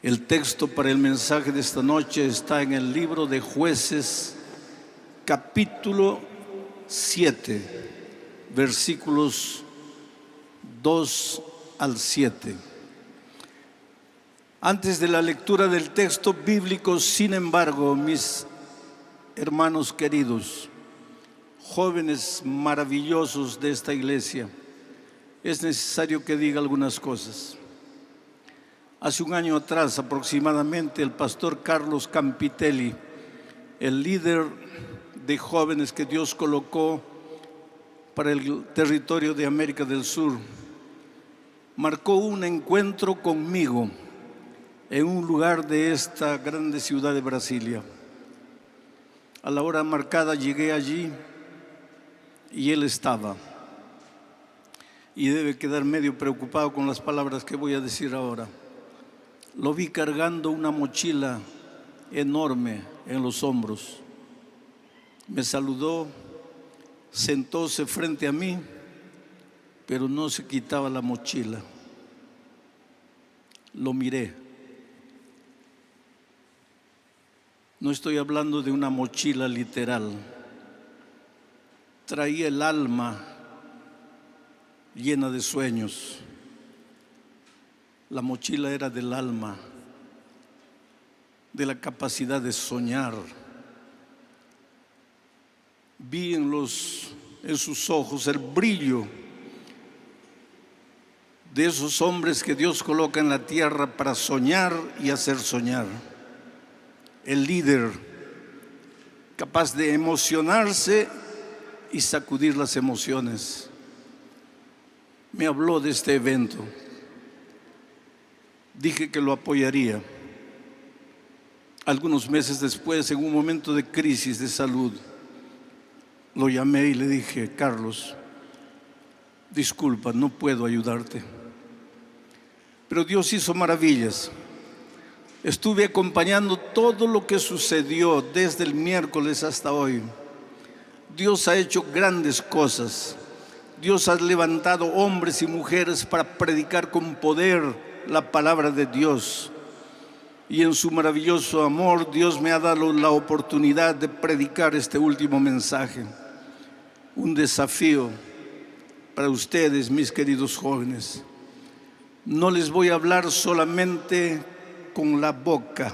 El texto para el mensaje de esta noche está en el libro de Jueces, capítulo 7, versículos 2 al 7. Antes de la lectura del texto bíblico, sin embargo, mis hermanos queridos, jóvenes maravillosos de esta iglesia, es necesario que diga algunas cosas. Hace un año atrás aproximadamente, el pastor Carlos Campitelli, el líder de jóvenes que Dios colocó para el territorio de América del Sur, marcó un encuentro conmigo en un lugar de esta grande ciudad de Brasilia. A la hora marcada llegué allí y él estaba. Y debe quedar medio preocupado con las palabras que voy a decir ahora. Lo vi cargando una mochila enorme en los hombros. Me saludó, sentóse frente a mí, pero no se quitaba la mochila. Lo miré. No estoy hablando de una mochila literal. Traía el alma llena de sueños. La mochila era del alma, de la capacidad de soñar. Vi en sus ojos el brillo de esos hombres que Dios coloca en la tierra para soñar y hacer soñar. El líder capaz de emocionarse y sacudir las emociones. Me habló de este evento. Dije que lo apoyaría. Algunos meses después, en un momento de crisis de salud, lo llamé y le dije: Carlos, disculpa, no puedo ayudarte. Pero Dios hizo maravillas. Estuve acompañando todo lo que sucedió desde el miércoles hasta hoy. Dios ha hecho grandes cosas. Dios ha levantado hombres y mujeres para predicar con poder la palabra de Dios. Y en su maravilloso amor, Dios me ha dado la oportunidad de predicar este último mensaje. Un desafío para ustedes, mis queridos jóvenes. No les voy a hablar solamente con la boca,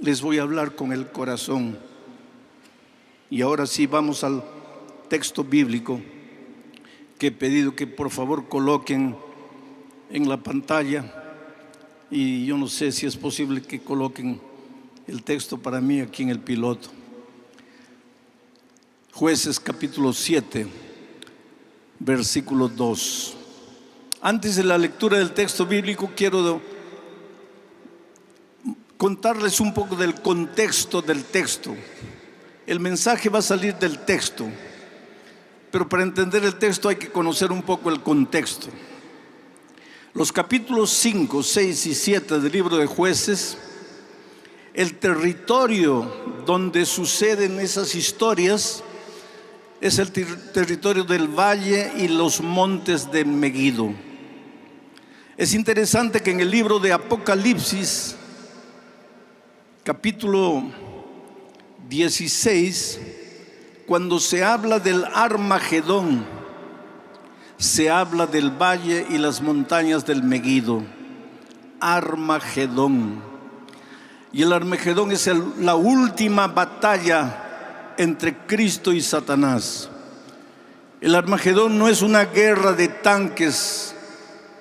les voy a hablar con el corazón. Y ahora sí, vamos al texto bíblico que he pedido que por favor coloquen en la pantalla, y yo no sé si es posible que coloquen el texto para mí aquí en el piloto. Jueces capítulo 7, versículo 2. Antes de la lectura del texto bíblico, quiero contarles un poco del contexto del texto. El mensaje va a salir del texto, pero para entender el texto hay que conocer un poco el contexto. Los capítulos 5, 6 y 7 del libro de Jueces, el territorio donde suceden esas historias es el territorio del valle y los montes de Megiddo. Es interesante que en el libro de Apocalipsis, capítulo 16, cuando se habla del Armagedón, se habla del valle y las montañas del Megiddo. Armagedón. Y el Armagedón es la última batalla entre Cristo y Satanás. El Armagedón no es una guerra de tanques,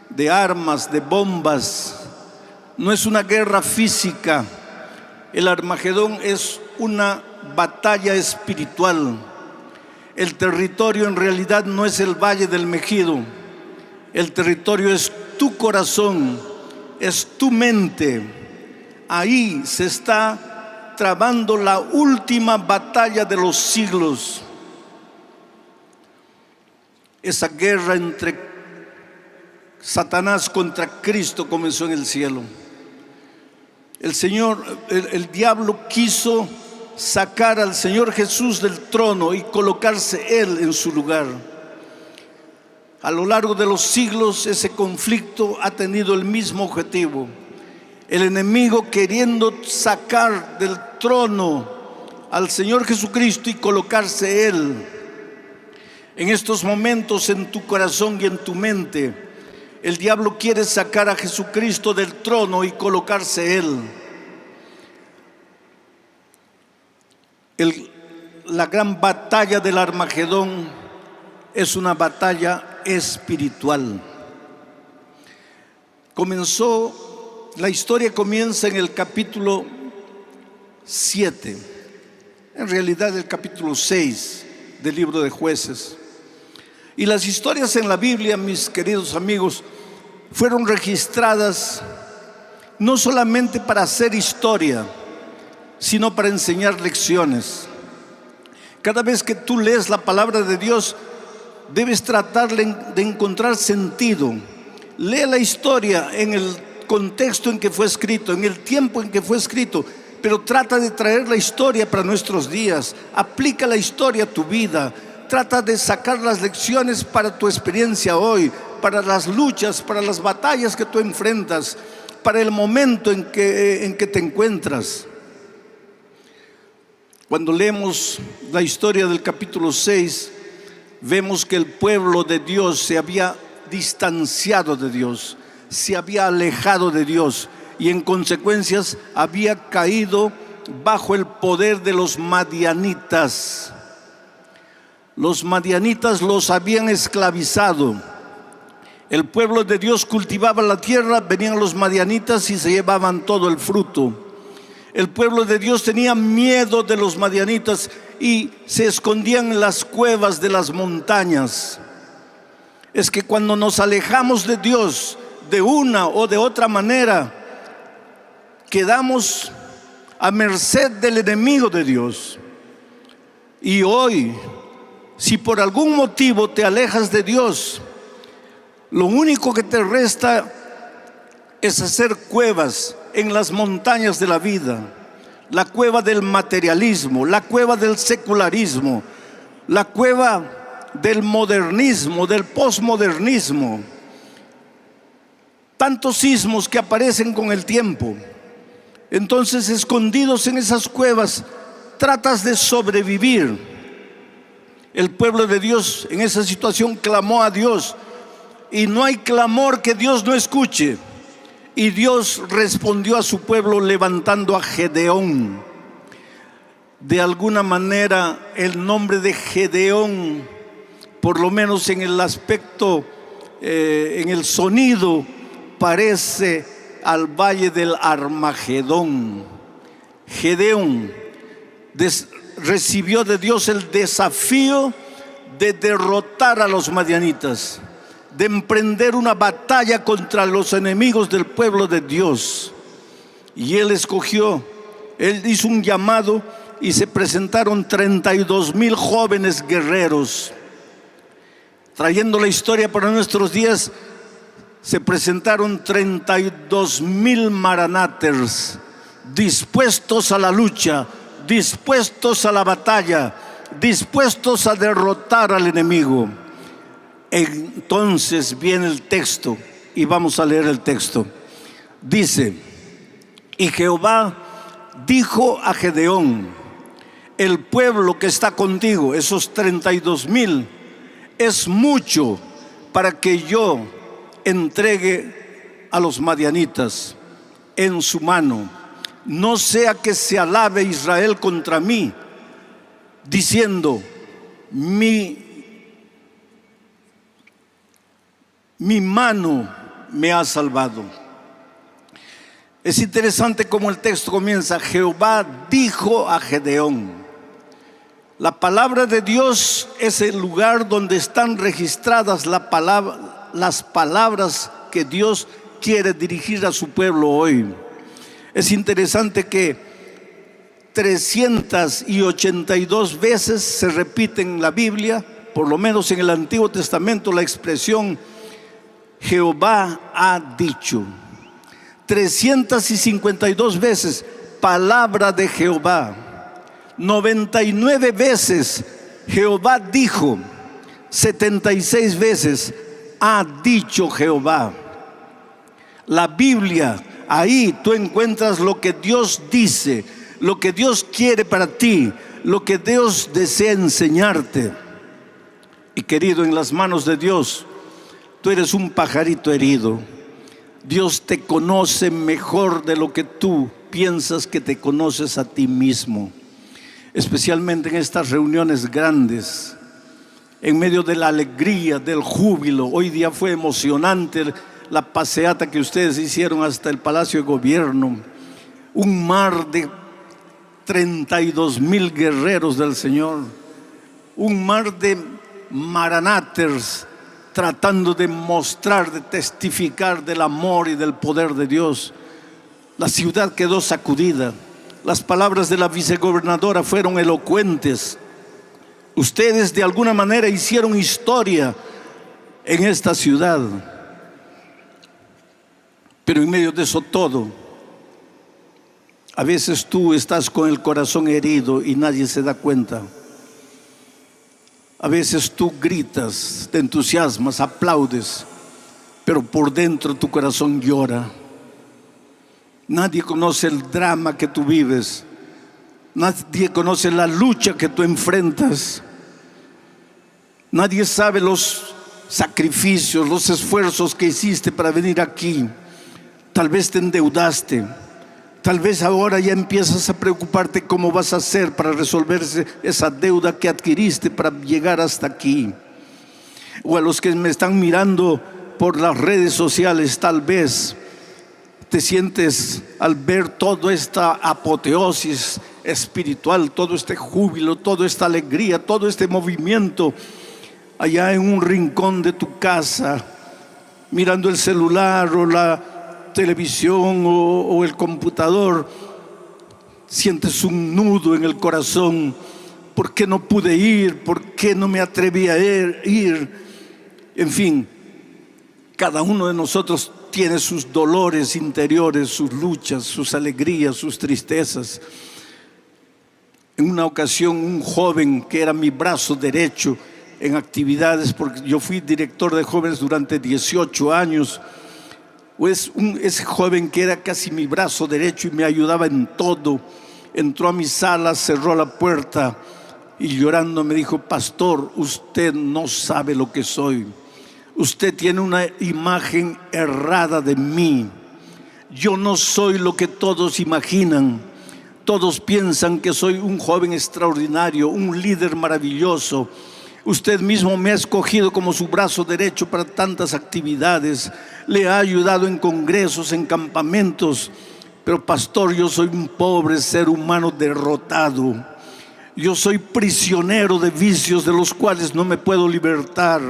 de armas, de bombas. No es una guerra física. El Armagedón es una batalla espiritual. El territorio en realidad no es el valle del Megiddo. El territorio es tu corazón, es tu mente. Ahí se está trabando la última batalla de los siglos. Esa guerra entre Satanás contra Cristo comenzó en el cielo. El diablo quiso sacar al Señor Jesús del trono y colocarse Él en su lugar. A lo largo de los siglos ese conflicto ha tenido el mismo objetivo: El enemigo queriendo sacar del trono al Señor Jesucristo y colocarse Él. En estos momentos en tu corazón y en tu mente, el diablo quiere sacar a Jesucristo del trono y colocarse Él. La gran batalla del Armagedón es una batalla espiritual. La historia comienza en el capítulo 7, en realidad el capítulo 6 del libro de Jueces. Y las historias en la Biblia, mis queridos amigos, fueron registradas no solamente para hacer historia, sino para enseñar lecciones. Cada vez que tú lees la palabra de Dios, debes tratar de encontrar sentido. Lee la historia en el contexto en que fue escrito, en el tiempo en que fue escrito, pero trata de traer la historia para nuestros días. Aplica la historia a tu vida. Trata de sacar las lecciones para tu experiencia hoy, para las luchas, para las batallas que tú enfrentas, para el momento en que te encuentras. Cuando leemos la historia del capítulo 6, vemos que el pueblo de Dios se había distanciado de Dios, se había alejado de Dios y en consecuencias había caído bajo el poder de los madianitas. Los madianitas los habían esclavizado. El pueblo de Dios cultivaba la tierra, venían los madianitas y se llevaban todo el fruto. El pueblo de Dios tenía miedo de los madianitas y se escondían en las cuevas de las montañas. Es que cuando nos alejamos de Dios de una o de otra manera, quedamos a merced del enemigo de Dios. Y hoy, si por algún motivo te alejas de Dios, lo único que te resta es hacer cuevas en las montañas de la vida. La cueva del materialismo, la cueva del secularismo, la cueva del modernismo, del posmodernismo. Tantos ismos que aparecen con el tiempo. Entonces, escondidos en esas cuevas, tratas de sobrevivir. El pueblo de Dios en esa situación clamó a Dios, y no hay clamor que Dios no escuche. Y Dios respondió a su pueblo levantando a Gedeón. De alguna manera el nombre de Gedeón, por lo menos en el aspecto, en el sonido, parece al valle del Armagedón. Gedeón recibió de Dios el desafío de derrotar a los madianitas, de emprender una batalla contra los enemigos del pueblo de Dios. Y él hizo un llamado y se presentaron 32,000 jóvenes guerreros. Trayendo la historia para nuestros días, se presentaron 32,000 maranaters, dispuestos a la lucha, dispuestos a la batalla, dispuestos a derrotar al enemigo. Entonces viene el texto y vamos a leer el texto. Dice: y Jehová dijo a Gedeón: el pueblo que está contigo, esos 32,000, es mucho para que yo entregue a los madianitas en su mano. No sea que se alabe Israel contra mí, diciendo: mi mano me ha salvado. Es interesante cómo el texto comienza: Jehová dijo a Gedeón. La palabra de Dios es el lugar donde están registradas las palabras que Dios quiere dirigir a su pueblo hoy. Es interesante que 382 veces se repite en la Biblia, por lo menos en el Antiguo Testamento, la expresión Jehová ha dicho. 352 veces palabra de Jehová. 99 veces Jehová dijo. 76 veces ha dicho Jehová. La Biblia Ahí tú encuentras lo que Dios dice, lo que Dios quiere para ti, lo que Dios desea enseñarte. Y querido, en las manos de Dios, tú eres un pajarito herido. Dios te conoce mejor de lo que tú piensas que te conoces a ti mismo. Especialmente en estas reuniones grandes, en medio de la alegría, del júbilo. Hoy día fue emocionante la paseata que ustedes hicieron hasta el Palacio de Gobierno. Un mar de 32,000 guerreros del Señor. Un mar de maranaters tratando de mostrar, de testificar del amor y del poder de Dios. La ciudad quedó sacudida. Las palabras de la vicegobernadora fueron elocuentes. Ustedes de alguna manera hicieron historia en esta ciudad. Pero en medio de eso todo, a veces tú estás con el corazón herido y nadie se da cuenta. A veces tú gritas, te entusiasmas, aplaudes, pero por dentro tu corazón llora. Nadie conoce el drama que tú vives. Nadie conoce la lucha que tú enfrentas. Nadie sabe los sacrificios, los esfuerzos que hiciste para venir aquí. Tal vez te endeudaste. Tal vez ahora ya empiezas a preocuparte cómo vas a hacer para resolver esa deuda que adquiriste para llegar hasta aquí. O a los que me están mirando por las redes sociales, tal vez te sientes al ver toda esta apoteosis espiritual, todo este júbilo, toda esta alegría, todo este movimiento allá en un rincón de tu casa, mirando el celular o la televisión o el computador. Sientes un nudo en el corazón. ¿Por qué no pude ir? ¿Por qué no me atreví a ir? En fin, cada uno de nosotros tiene sus dolores interiores, sus luchas, sus alegrías, sus tristezas. En una ocasión, un joven que era mi brazo derecho en actividades, porque yo fui director de jóvenes durante 18 años, pues ese joven que era casi mi brazo derecho y me ayudaba en todo, entró a mi sala, cerró la puerta y llorando me dijo: pastor, usted no sabe lo que soy. Usted tiene una imagen errada de mí. Yo no soy lo que todos imaginan. Todos piensan que soy un joven extraordinario, un líder maravilloso. Usted mismo me ha escogido como su brazo derecho para tantas actividades. Le ha ayudado en congresos, en campamentos. Pero pastor, yo soy un pobre ser humano derrotado. Yo soy prisionero de vicios de los cuales no me puedo libertar.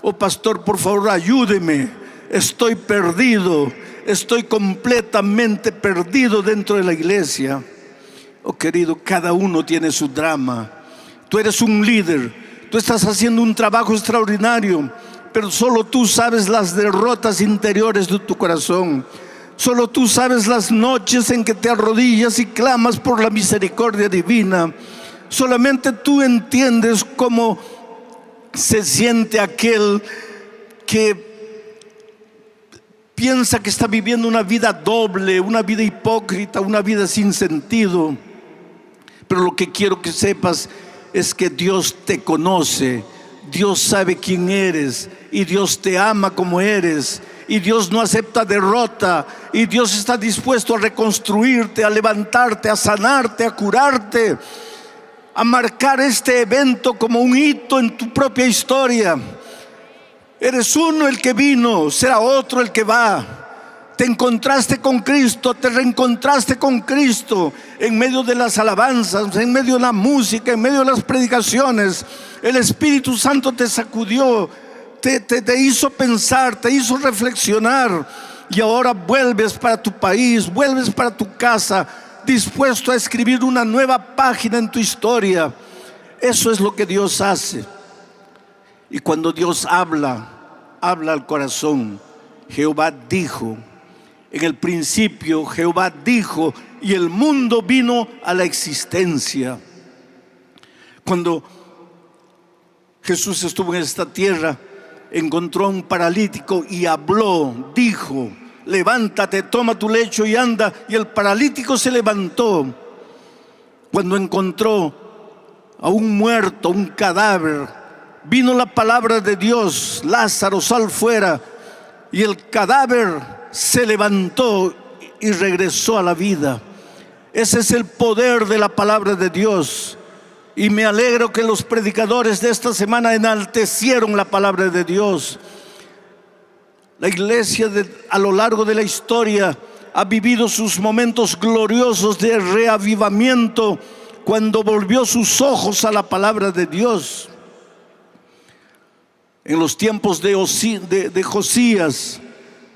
Oh pastor, por favor, ayúdeme. Estoy perdido. Estoy completamente perdido dentro de la iglesia. Oh querido, cada uno tiene su drama. Tú eres un líder. Tú estás haciendo un trabajo extraordinario, pero solo tú sabes las derrotas interiores de tu corazón. Solo tú sabes las noches en que te arrodillas y clamas por la misericordia divina. Solamente tú entiendes cómo se siente aquel que piensa que está viviendo una vida doble, una vida hipócrita, una vida sin sentido. Pero lo que quiero que sepas es que Dios te conoce, Dios sabe quién eres y Dios te ama como eres. Y Dios no acepta derrota, y Dios está dispuesto a reconstruirte, a levantarte, a sanarte, a curarte, a marcar este evento como un hito en tu propia historia. Eres uno el que vino, será otro el que va. Te encontraste con Cristo, te reencontraste con Cristo en medio de las alabanzas, en medio de la música, en medio de las predicaciones. El Espíritu Santo te sacudió, te hizo pensar, te hizo reflexionar, y ahora vuelves para tu país, vuelves para tu casa, dispuesto a escribir una nueva página en tu historia. Eso es lo que Dios hace. Y cuando Dios habla al corazón. Jehová dijo, en el principio Jehová dijo, y el mundo vino a la existencia. Cuando Jesús estuvo en esta tierra, encontró a un paralítico y habló, dijo: levántate, toma tu lecho y anda. Y el paralítico se levantó cuando encontró a un muerto, un cadáver. Vino la palabra de Dios: Lázaro, sal fuera. Y el cadáver se levantó y regresó a la vida. Ese es el poder de la palabra de Dios. Y me alegro que los predicadores de esta semana enaltecieron la palabra de Dios. La iglesia a lo largo de la historia ha vivido sus momentos gloriosos de reavivamiento cuando volvió sus ojos a la palabra de Dios. En los tiempos de Josías,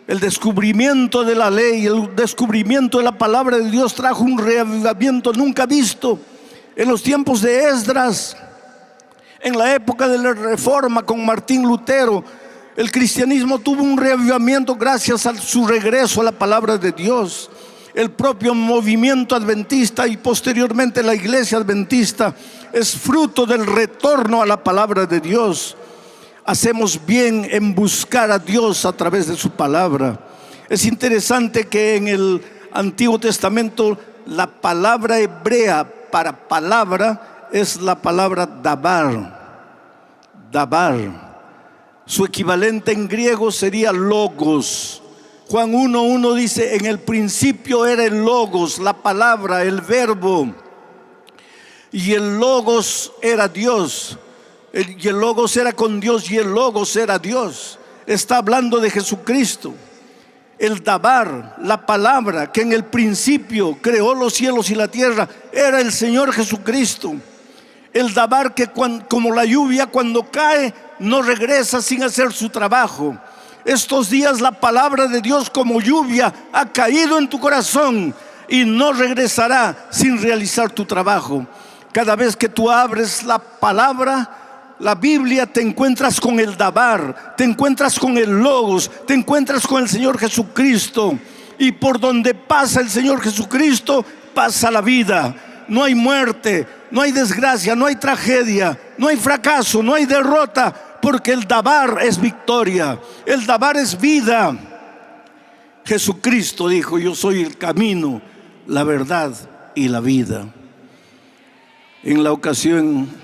el descubrimiento de la ley, el descubrimiento de la palabra de Dios trajo un reavivamiento nunca visto. En los tiempos de Esdras, en la época de la Reforma con Martín Lutero, el cristianismo tuvo un reavivamiento gracias a su regreso a la palabra de Dios. El propio movimiento adventista y posteriormente la iglesia adventista es fruto del retorno a la palabra de Dios. Hacemos bien en buscar a Dios a través de su palabra. Es interesante que en el Antiguo Testamento la palabra hebrea para palabra es la palabra dabar. Dabar. Su equivalente en griego sería logos. Juan 1:1 dice: en el principio era el logos, la palabra, el verbo. Y el logos era Dios. Y el logos era con Dios y el logos era Dios. Está hablando de Jesucristo. El dabar, la palabra que en el principio creó los cielos y la tierra, era el Señor Jesucristo. El dabar que como la lluvia cuando cae no regresa sin hacer su trabajo. Estos días la palabra de Dios como lluvia ha caído en tu corazón y no regresará sin realizar tu trabajo. Cada vez que tú abres la palabra, la Biblia, te encuentras con el dabar, te encuentras con el logos, te encuentras con el Señor Jesucristo. Y por donde pasa el Señor Jesucristo, pasa la vida. No hay muerte, no hay desgracia, no hay tragedia, no hay fracaso, no hay derrota, porque el dabar es victoria, el dabar es vida. Jesucristo dijo: yo soy el camino, la verdad y la vida. En la ocasión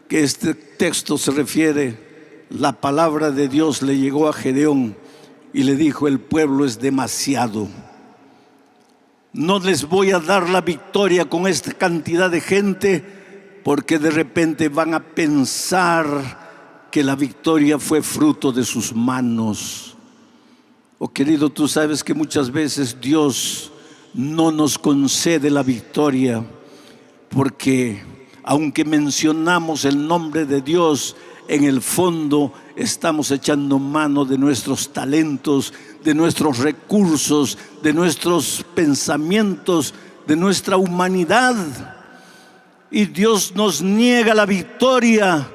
que este texto se refiere, la palabra de Dios le llegó a Gedeón y le dijo: el pueblo es demasiado. No les voy a dar la victoria con esta cantidad de gente, porque de repente van a pensar que la victoria fue fruto de sus manos. Oh querido, tú sabes que muchas veces Dios no nos concede la victoria porque aunque mencionamos el nombre de Dios, en el fondo estamos echando mano de nuestros talentos, de nuestros recursos, de nuestros pensamientos, de nuestra humanidad. Y Dios nos niega la victoria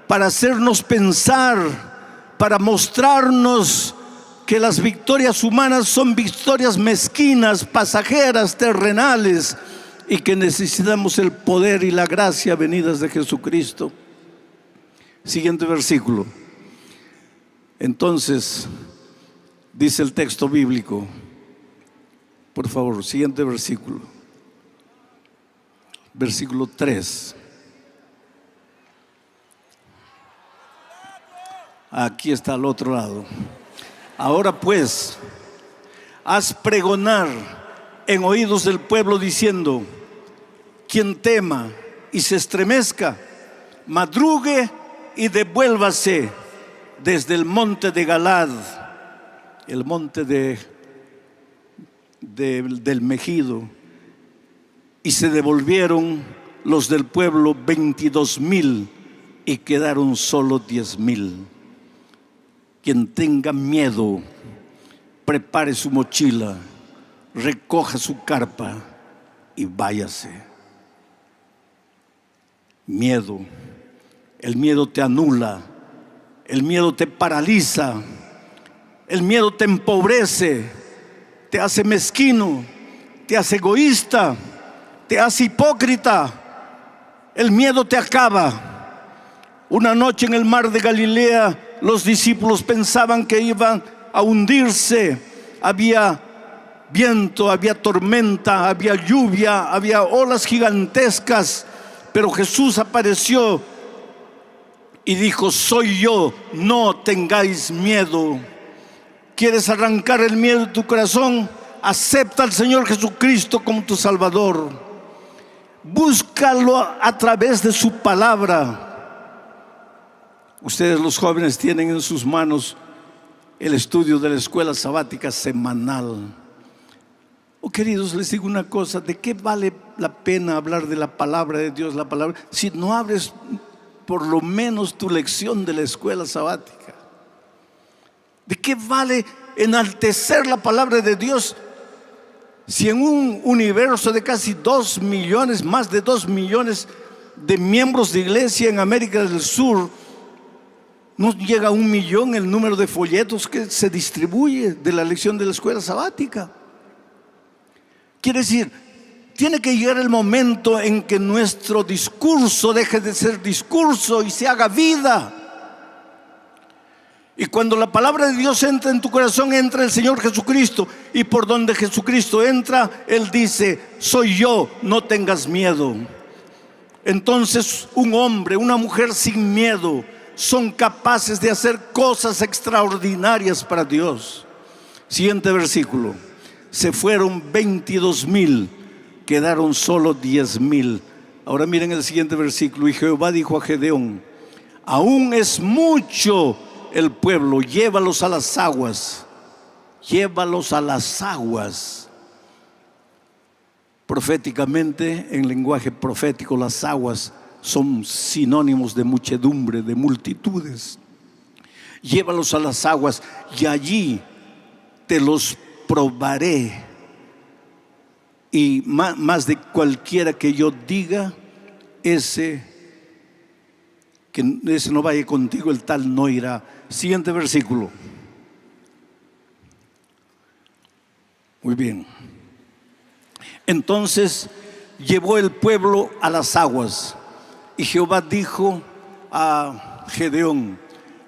para hacernos pensar, para mostrarnos que las victorias humanas son victorias mezquinas, pasajeras, terrenales, y que necesitamos el poder y la gracia venidas de Jesucristo. Siguiente versículo. Entonces, dice el texto bíblico, por favor, siguiente versículo. Versículo 3. Aquí está al otro lado. Ahora pues, haz pregonar en oídos del pueblo diciendo: quien tema y se estremezca, madrugue y devuélvase desde el monte de Galad, el monte del Megido. Y se devolvieron los del pueblo 22,000 y quedaron solo 10,000. Quien tenga miedo, prepare su mochila, recoja su carpa y váyase. Miedo. El miedo te anula, el miedo te paraliza, el miedo te empobrece, te hace mezquino, te hace egoísta, te hace hipócrita. El miedo te acaba. Una noche en el mar de Galilea, los discípulos pensaban que iban a hundirse, había viento, había tormenta, había lluvia, había olas gigantescas, pero Jesús apareció y dijo: soy yo, no tengáis miedo. ¿Quieres arrancar el miedo de tu corazón? Acepta al Señor Jesucristo como tu Salvador. Búscalo a través de su palabra. Ustedes, los jóvenes, tienen en sus manos el estudio de la escuela sabática semanal. Oh, queridos, les digo una cosa: ¿de qué vale la pena hablar de la palabra de Dios, la palabra, si no abres por lo menos tu lección de la escuela sabática? ¿De qué vale enaltecer la palabra de Dios si en un universo de casi 2 millones, más de 2 millones de miembros de iglesia en América del Sur, no llega a 1 millón el número de folletos que se distribuye de la lección de la escuela sabática? Quiere decir, tiene que llegar el momento en que nuestro discurso deje de ser discurso y se haga vida. Y cuando la palabra de Dios entra en tu corazón, entra el Señor Jesucristo. Y por donde Jesucristo entra, Él dice: soy yo, no tengas miedo. Entonces un hombre, una mujer sin miedo son capaces de hacer cosas extraordinarias para Dios. Siguiente versículo: se fueron 22,000, quedaron solo 10,000. Ahora miren el siguiente versículo: y Jehová dijo a Gedeón: aún es mucho el pueblo, llévalos a las aguas. Llévalos a las aguas. Proféticamente, en lenguaje profético, las aguas son sinónimos de muchedumbre, de multitudes. Llévalos a las aguas y allí te los probaré. Y más de cualquiera que yo diga, ese no vaya contigo, el tal no irá. Siguiente versículo. Muy bien. Entonces llevó el pueblo a las aguas, y Jehová dijo a Gedeón: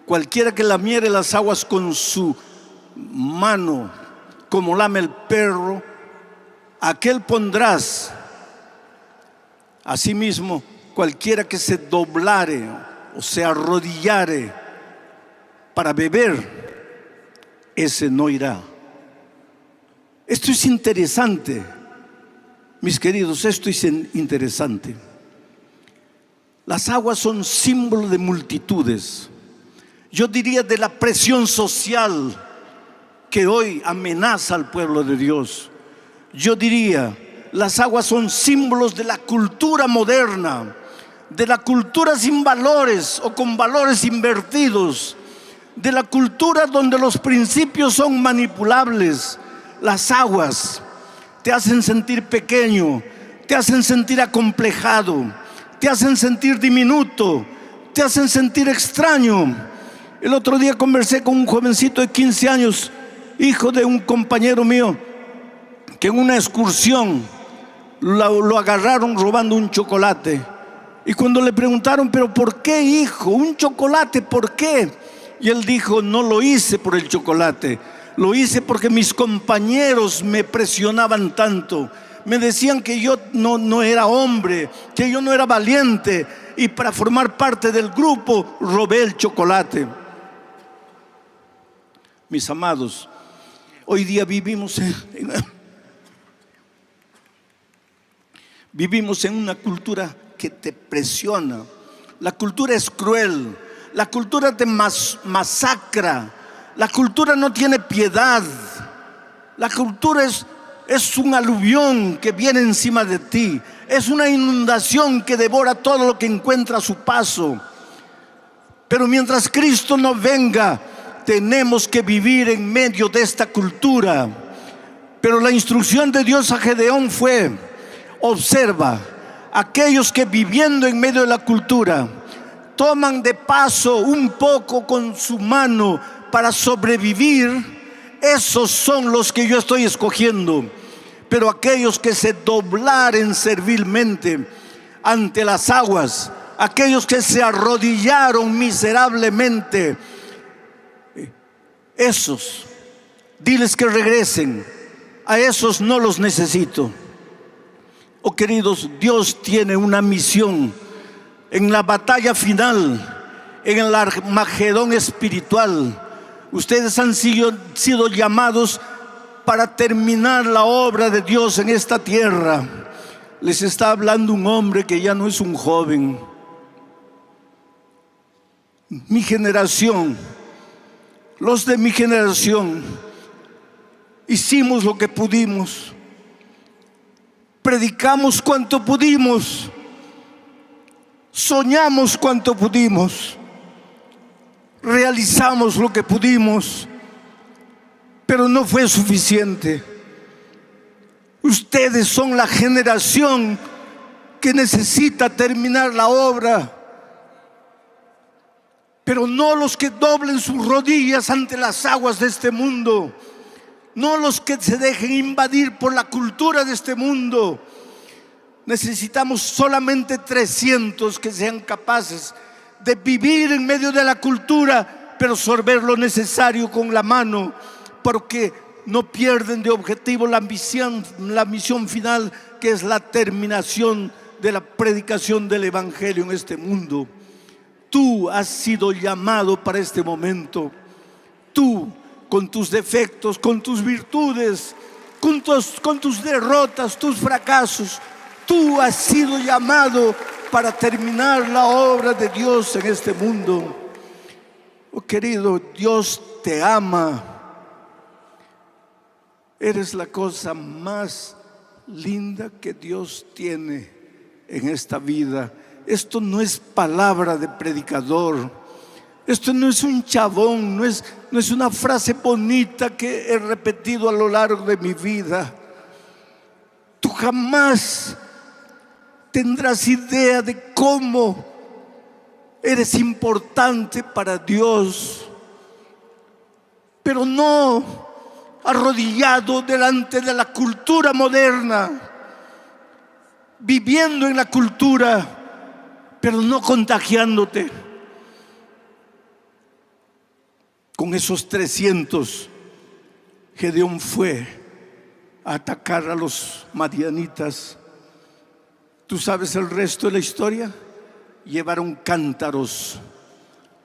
cualquiera que lamiere las aguas con su mano, como lame el perro, aquel pondrás. Asimismo, cualquiera que se doblare o se arrodillare para beber, ese no irá. Esto es interesante, mis queridos, esto es interesante. Las aguas son símbolo de multitudes. Yo diría de la presión social que hoy amenaza al pueblo de Dios. Yo diría, las aguas son símbolos de la cultura moderna, de la cultura sin valores o con valores invertidos, de la cultura donde los principios son manipulables. Las aguas te hacen sentir pequeño, te hacen sentir acomplejado, te hacen sentir diminuto, te hacen sentir extraño. El otro día conversé con un jovencito de 15 años, hijo de un compañero mío, que en una excursión lo agarraron robando un chocolate. Y cuando le preguntaron: ¿pero por qué, hijo? ¿Un chocolate? ¿Por qué? Y él dijo: no lo hice por el chocolate, lo hice porque mis compañeros me presionaban tanto. Me decían que yo no era hombre, que yo no era valiente, y para formar parte del grupo robé el chocolate. Mis amados, hoy día vivimos en una cultura que te presiona. La cultura es cruel, la cultura te masacra, la cultura no tiene piedad. La cultura es un aluvión que viene encima de ti, es una inundación que devora todo lo que encuentra a su paso. Pero mientras Cristo no venga, tenemos que vivir en medio de esta cultura. Pero la instrucción de Dios a Gedeón fue: observa, aquellos que viviendo en medio de la cultura toman de paso un poco con su mano para sobrevivir, esos son los que yo estoy escogiendo. Pero aquellos que se doblaren servilmente ante las aguas, aquellos que se arrodillaron miserablemente, esos Diles que regresen. A esos no los necesito. Oh queridos, Dios tiene una misión en la batalla final, en el Armagedón espiritual. Ustedes han sido llamados para terminar la obra de Dios en esta tierra. Les está hablando un hombre que ya no es un joven. Mi generación, los de mi generación, hicimos lo que pudimos. Predicamos cuanto pudimos. Soñamos cuanto pudimos. Realizamos lo que pudimos. Pero no fue suficiente. Ustedes son la generación que necesita terminar la obra. Pero no los que doblen sus rodillas ante las aguas de este mundo. No los que se dejen invadir por la cultura de este mundo. Necesitamos solamente 300 que sean capaces de vivir en medio de la cultura, pero sorber lo necesario con la mano, porque no pierden de objetivo la misión final, que es la terminación de la predicación del Evangelio en este mundo. Tú has sido llamado para este momento. Tú, con tus defectos, con tus virtudes, con tus derrotas, tus fracasos, tú has sido llamado para terminar la obra de Dios en este mundo. Oh querido, Dios te ama. Eres la cosa más linda que Dios tiene en esta vida. Esto no es palabra de predicador. Esto no es un chabón, no es una frase bonita que he repetido a lo largo de mi vida. Tú jamás tendrás idea de cómo eres importante para Dios, pero no arrodillado delante de la cultura moderna, viviendo en la cultura, pero no contagiándote. Con esos 300, Gedeón fue a atacar a los madianitas. ¿Tú sabes el resto de la historia? Llevaron cántaros.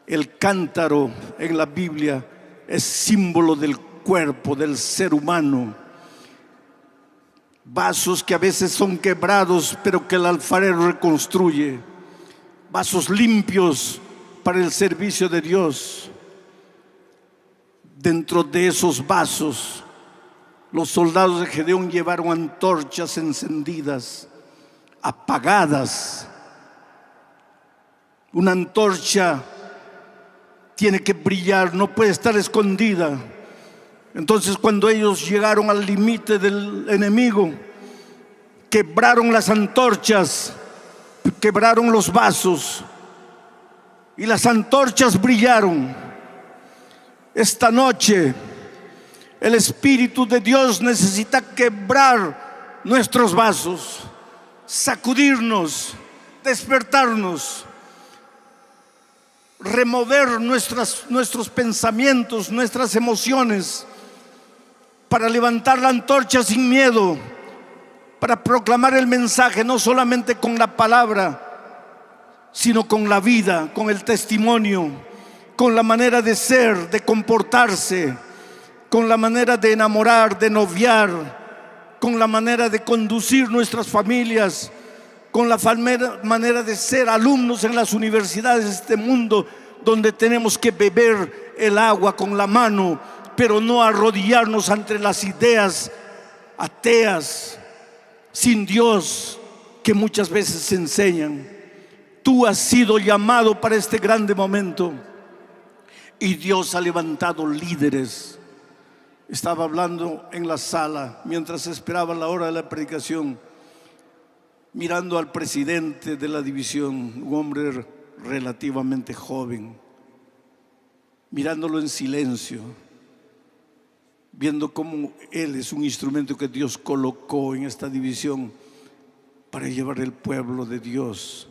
El cántaro en la Biblia es símbolo del cuerpo, del ser humano. Vasos que a veces son quebrados, pero que el alfarero reconstruye. Vasos limpios para el servicio de Dios. Dentro de esos vasos, los soldados de Gedeón llevaron antorchas encendidas, apagadas. Una antorcha tiene que brillar, no puede estar escondida. Entonces, cuando ellos llegaron al límite del enemigo, quebraron las antorchas, quebraron los vasos y las antorchas brillaron. Esta noche el Espíritu de Dios necesita quebrar nuestros vasos, sacudirnos, despertarnos, remover nuestros pensamientos, nuestras emociones, para levantar la antorcha sin miedo, para proclamar el mensaje no solamente con la palabra, sino con la vida, con el testimonio, con la manera de ser, de comportarse, con la manera de enamorar, de noviar, con la manera de conducir nuestras familias, con la manera de ser alumnos en las universidades de este mundo, donde tenemos que beber el agua con la mano, pero no arrodillarnos ante las ideas ateas, sin Dios, que muchas veces se enseñan. Tú has sido llamado para este grande momento. Y Dios ha levantado líderes. Estaba hablando en la sala mientras esperaba la hora de la predicación, mirando al presidente de la división, un hombre relativamente joven, mirándolo en silencio, viendo cómo él es un instrumento que Dios colocó en esta división para llevar el pueblo de Dios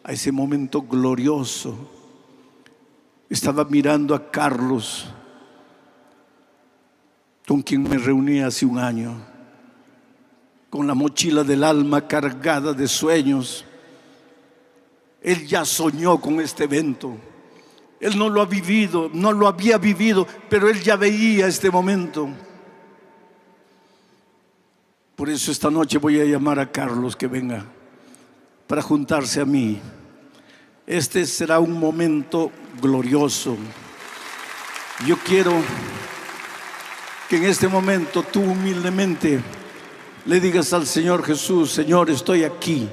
a ese momento glorioso. Estaba mirando a Carlos. con quien me reuní hace un año, con la mochila del alma cargada de sueños. Él ya soñó con este evento. Él no lo ha vivido, no lo había vivido, pero él ya veía este momento. Por eso esta noche voy a llamar a Carlos que venga para juntarse a mí. Este será un momento glorioso. Yo quiero que en este momento tú humildemente le digas al Señor Jesús: Señor, estoy aquí,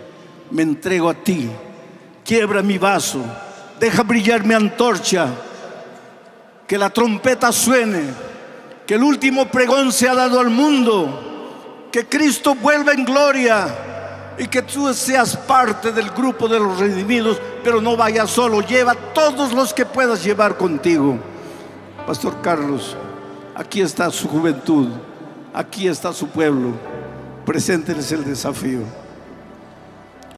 me entrego a ti, quiebra mi vaso, deja brillar mi antorcha, que la trompeta suene, que el último pregón sea dado al mundo, que Cristo vuelva en gloria y que tú seas parte del grupo de los redimidos. Pero no vayas solo, lleva a todos los que puedas llevar contigo. Pastor Carlos, aquí está su juventud, aquí está su pueblo. Presénteles el desafío.